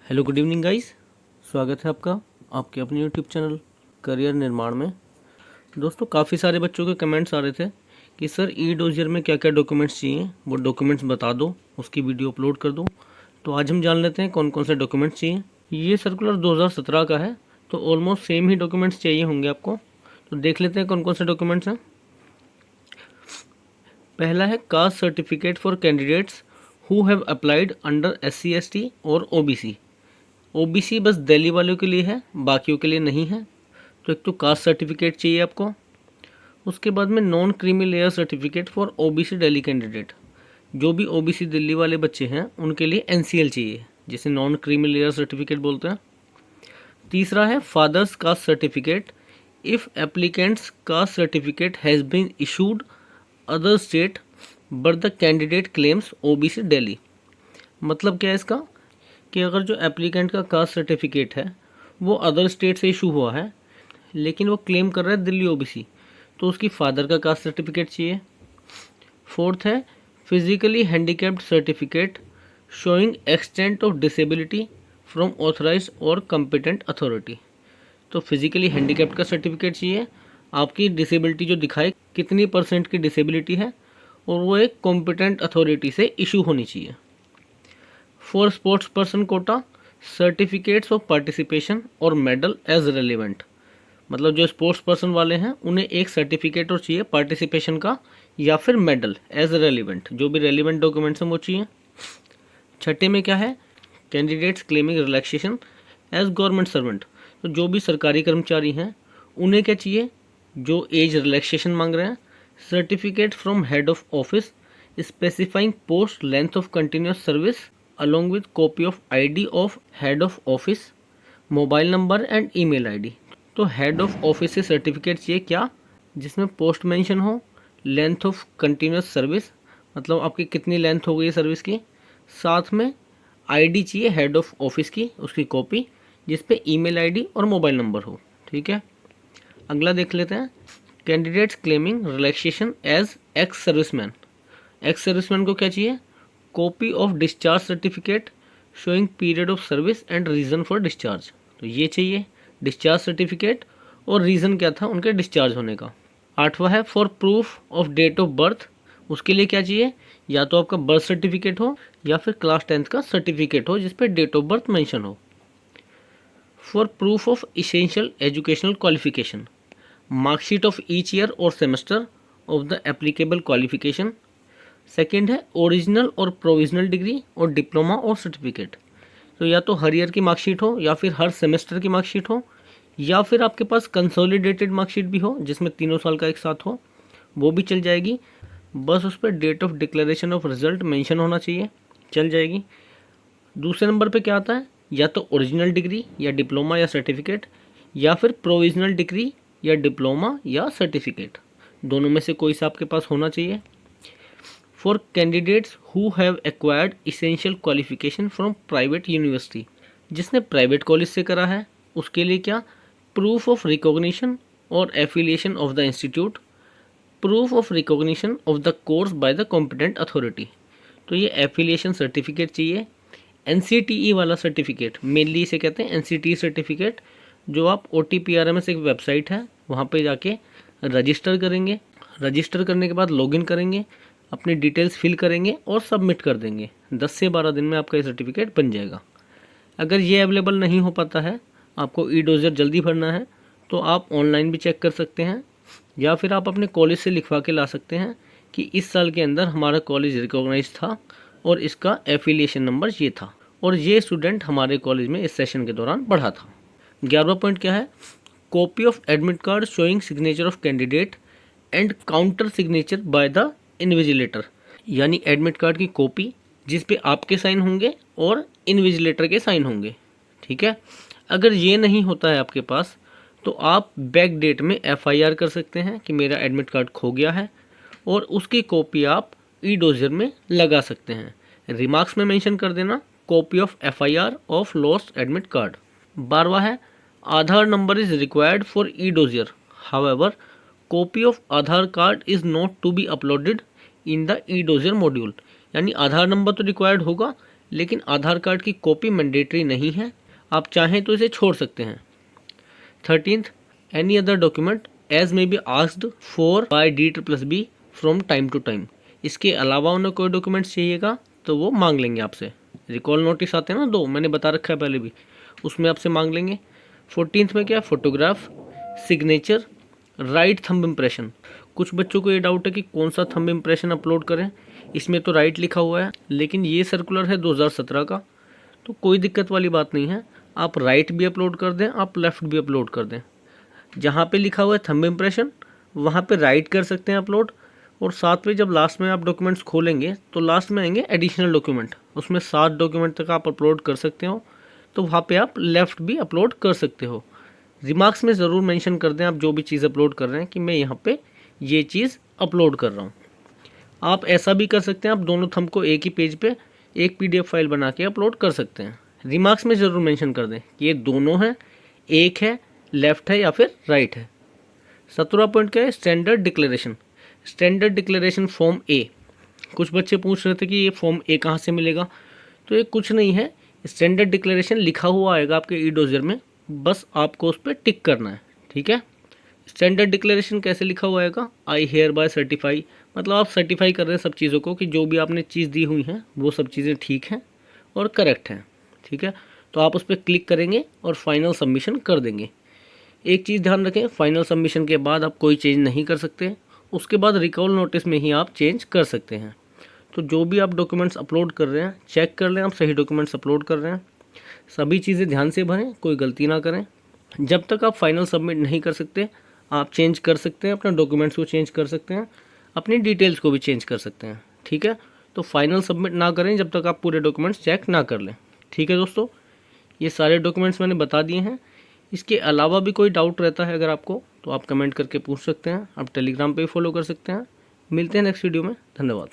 Hello good evening guys. स्वागत है आपका आपके अपने यूट्यूब चैनल करियर निर्माण में। दोस्तों, काफ़ी सारे बच्चों के कमेंट्स आ रहे थे कि सर ई डोजियर में क्या क्या डॉक्यूमेंट्स चाहिए, वो डॉक्यूमेंट्स बता दो, उसकी वीडियो अपलोड कर दो। तो आज हम जान लेते हैं कौन कौन से डॉक्यूमेंट्स चाहिए। ये सर्कुलर 2017 का है, तो ऑलमोस्ट सेम ही डॉक्यूमेंट्स चाहिए होंगे आपको। तो देख लेते हैं कौन कौन से डॉक्यूमेंट्स हैं। पहला है caste certificate for candidates who have applied under SC/ST और OBC बस दिल्ली वालों के लिए है, बाकियों के लिए नहीं है। तो एक तो कास्ट सर्टिफिकेट चाहिए आपको। उसके बाद में non creamy layer certificate for OBC Delhi candidate. जो भी OBC दिल्ली वाले बच्चे हैं उनके लिए NCL चाहिए, जिसे नॉन क्रीमी लेयर सर्टिफिकेट बोलते हैं। तीसरा है father's caste certificate if applicant's caste certificate has been issued other state but the candidate claims OBC Delhi. मतलब क्या है इसका, कि अगर जो एप्लीकेंट का कास्ट सर्टिफिकेट है वो अदर स्टेट से इशू हुआ है, लेकिन वो क्लेम कर रहा है दिल्ली OBC, तो उसकी फादर का कास्ट सर्टिफिकेट चाहिए। फोर्थ है physically handicapped certificate showing extent of disability from authorised और कॉम्पिटेंट अथॉरिटी। तो फिजिकली हैंडीकैप्ड का सर्टिफिकेट चाहिए, आपकी डिसेबिलिटी जो दिखाए कितनी % की डिसेबिलिटी है, और वो एक कॉम्पिटेंट अथॉरिटी से इशू होनी चाहिए। For sports person quota certificates of participation और मेडल एज रेलिवेंट। मतलब जो स्पोर्ट्स पर्सन वाले हैं उन्हें एक सर्टिफिकेट और चाहिए पार्टिसिपेशन का या फिर मेडल एज रेलिवेंट, जो भी रेलिवेंट डॉक्यूमेंट्स हैं वो चाहिए। छठे में क्या है, candidates claiming relaxation as government servant. तो जो भी सरकारी कर्मचारी हैं उन्हें क्या चाहिए, जो एज रिलैक्सेशन मांग रहे हैं, certificate from head of office specifying post length of continuous service along with copy of ID of head of office, mobile number and email ID। तो हेड ऑफ ऑफिस से सर्टिफिकेट चाहिए क्या, जिसमें post mention हो, length of continuous service, मतलब आपकी कितनी length हो गई सर्विस की, साथ में ID चाहिए हेड ऑफ ऑफिस की, उसकी कॉपी, जिस पे ईमेल ID और मोबाइल नंबर हो। ठीक है, अगला देख लेते हैं। Candidates claiming relaxation as ex serviceman. Ex serviceman को क्या चाहिए, copy of discharge certificate showing period of service and reason for discharge. तो ये चाहिए डिस्चार्ज सर्टिफिकेट और रीज़न क्या था उनके डिस्चार्ज होने का। आठवां है for proof of date of birth. उसके लिए क्या चाहिए, या तो आपका बर्थ सर्टिफिकेट हो या फिर क्लास 10th का सर्टिफिकेट हो जिस पे डेट ऑफ बर्थ मेंशन हो। For proof of essential educational qualification, marksheet of each year और semester of the applicable qualification. Second है ओरिजिनल और प्रोविजनल डिग्री और डिप्लोमा और सर्टिफिकेट। तो या तो हर ईयर की मार्कशीट हो या फिर हर सेमेस्टर की मार्कशीट हो, या फिर आपके पास कंसोलिडेटेड मार्कशीट भी हो जिसमें 3 साल का एक साथ हो, वो भी चल जाएगी। बस उस पर date of declaration of result mention होना चाहिए, चल जाएगी। दूसरे नंबर पे क्या आता है, या तो ओरिजिनल डिग्री या डिप्लोमा या सर्टिफिकेट, या फिर प्रोविजनल डिग्री या डिप्लोमा या सर्टिफिकेट, दोनों में से कोई सा आपके पास होना चाहिए। For candidates who have acquired essential qualification from private university, जिसने प्राइवेट कॉलेज से करा है उसके लिए क्या, प्रूफ ऑफ रिकॉग्निशन और affiliation of the institute, proof of recognition of the course by the competent authority. तो ये एफिलिएशन सर्टिफिकेट चाहिए। NCTE वाला सर्टिफिकेट, मेनली इसे कहते हैं NCTE सर्टिफिकेट, जो आप OTPRMS एक वेबसाइट है वहाँ पे जाके रजिस्टर करेंगे। रजिस्टर करने के बाद लॉगिन करेंगे, अपनी डिटेल्स फिल करेंगे और सबमिट कर देंगे। 10 से 12 दिन में आपका ये सर्टिफिकेट बन जाएगा। अगर ये अवेलेबल नहीं हो पाता है, आपको ई डोजियर जल्दी भरना है, तो आप ऑनलाइन भी चेक कर सकते हैं, या फिर आप अपने कॉलेज से लिखवा के ला सकते हैं कि इस साल के अंदर हमारा कॉलेज रिकॉग्नाइज था और इसका एफिलिएशन नंबर ये था और ये स्टूडेंट हमारे कॉलेज में इस सेशन के दौरान पढ़ा था। 11वां पॉइंट क्या है, copy of admit card showing signature of candidate and counter signature by the invigilator. यानी एडमिट कार्ड की कॉपी जिस पे आपके साइन होंगे और इन्विजिलेटर के साइन होंगे। ठीक है, अगर ये नहीं होता है आपके पास, तो आप बैक डेट में FIR कर सकते हैं कि मेरा एडमिट कार्ड खो गया है, और उसकी कॉपी आप ई डोजियर में लगा सकते हैं। रिमार्क्स में मेंशन कर देना copy of FIR of lost admit card. 12वां है Aadhaar number is required for e dossier, however copy of Aadhaar card is not to be uploaded in the e dossier module. यानी आधार नंबर तो रिक्वायर्ड होगा, लेकिन Aadhaar card की copy mandatory नहीं है, आप चाहें तो इसे छोड़ सकते हैं। 13th, any other document as may be asked for by D++B from time to time. इसके अलावा उन्हें कोई डॉक्यूमेंट्स चाहिएगा तो वो मांग लेंगे आपसे। रिकॉल नोटिस आते हैं ना 2, मैंने बता रखा है पहले भी, उसमें आपसे मांग लेंगे। 14th में क्या, photograph, signature, right thumb impression. कुछ बच्चों को ये डाउट है कि कौन सा थंब इम्प्रेशन अपलोड करें, इसमें तो राइट लिखा हुआ है, लेकिन ये सर्कुलर है 2017 का, तो कोई दिक्कत वाली बात नहीं है। आप राइट भी अपलोड कर दें, आप लेफ़्ट भी अपलोड कर दें। जहाँ पे लिखा हुआ है थंब इम्प्रेशन वहाँ पे राइट कर सकते हैं अपलोड, और साथ में जब लास्ट में आप डॉक्यूमेंट्स खोलेंगे तो लास्ट में आएंगे एडिशनल डॉक्यूमेंट, उसमें 7 डॉक्यूमेंट तक आप अपलोड कर सकते हो, तो वहाँ पे आप लेफ़्ट भी अपलोड कर सकते हो। रिमार्क्स में ज़रूर मेंशन कर दें आप जो भी चीज़ अपलोड कर रहे हैं कि मैं यहाँ पे ये चीज़ अपलोड कर रहा हूँ। आप ऐसा भी कर सकते हैं, आप दोनों थंब को एक ही पेज पे एक PDF फाइल बना के अपलोड कर सकते हैं। रिमार्क्स में ज़रूर मेंशन कर दें कि ये दोनों हैं, एक है, लेफ़्ट है या फिर राइट है। 17वां पॉइंट क्या है, standard declaration. Standard declaration form A. कुछ बच्चे पूछ रहे थे कि ये फॉर्म ए कहाँ से मिलेगा, तो ये कुछ नहीं है, स्टैंडर्ड डिक्लेरेशन लिखा हुआ आएगा आपके ई-डोज़र में, बस आपको उस पर टिक करना है, ठीक है। स्टैंडर्ड डिक्लेरेशन कैसे लिखा हुआ आएगा, आई हेयर बाय सर्टिफाई, मतलब आप सर्टिफाई कर रहे हैं सब चीज़ों को कि जो भी आपने चीज़ दी हुई हैं वो सब चीज़ें ठीक हैं और करेक्ट हैं, ठीक है। तो आप उस पर क्लिक करेंगे और फाइनल सबमिशन कर देंगे। एक चीज़ ध्यान रखें, फाइनल सबमिशन के बाद आप कोई चेंज नहीं कर सकते, उसके बाद रिकॉल नोटिस में ही आप चेंज कर सकते हैं। तो जो भी आप डॉक्यूमेंट्स अपलोड कर रहे हैं चेक कर लें आप सही डॉक्यूमेंट्स अपलोड कर रहे हैं, सभी चीज़ें ध्यान से भरें, कोई गलती ना करें। जब तक आप फाइनल सबमिट नहीं कर सकते आप चेंज कर सकते हैं, अपने डॉक्यूमेंट्स को चेंज कर सकते हैं, अपनी डिटेल्स को भी चेंज कर सकते हैं, ठीक है। तो फाइनल सबमिट ना करें जब तक आप पूरे डॉक्यूमेंट्स चेक ना कर लें, ठीक है दोस्तों। ये सारे डॉक्यूमेंट्स मैंने बता दिए हैं। इसके अलावा भी कोई डाउट रहता है अगर आपको तो आप कमेंट करके पूछ सकते हैं, आप टेलीग्राम पे भी फॉलो कर सकते हैं। मिलते हैं नेक्स्ट वीडियो में, धन्यवाद।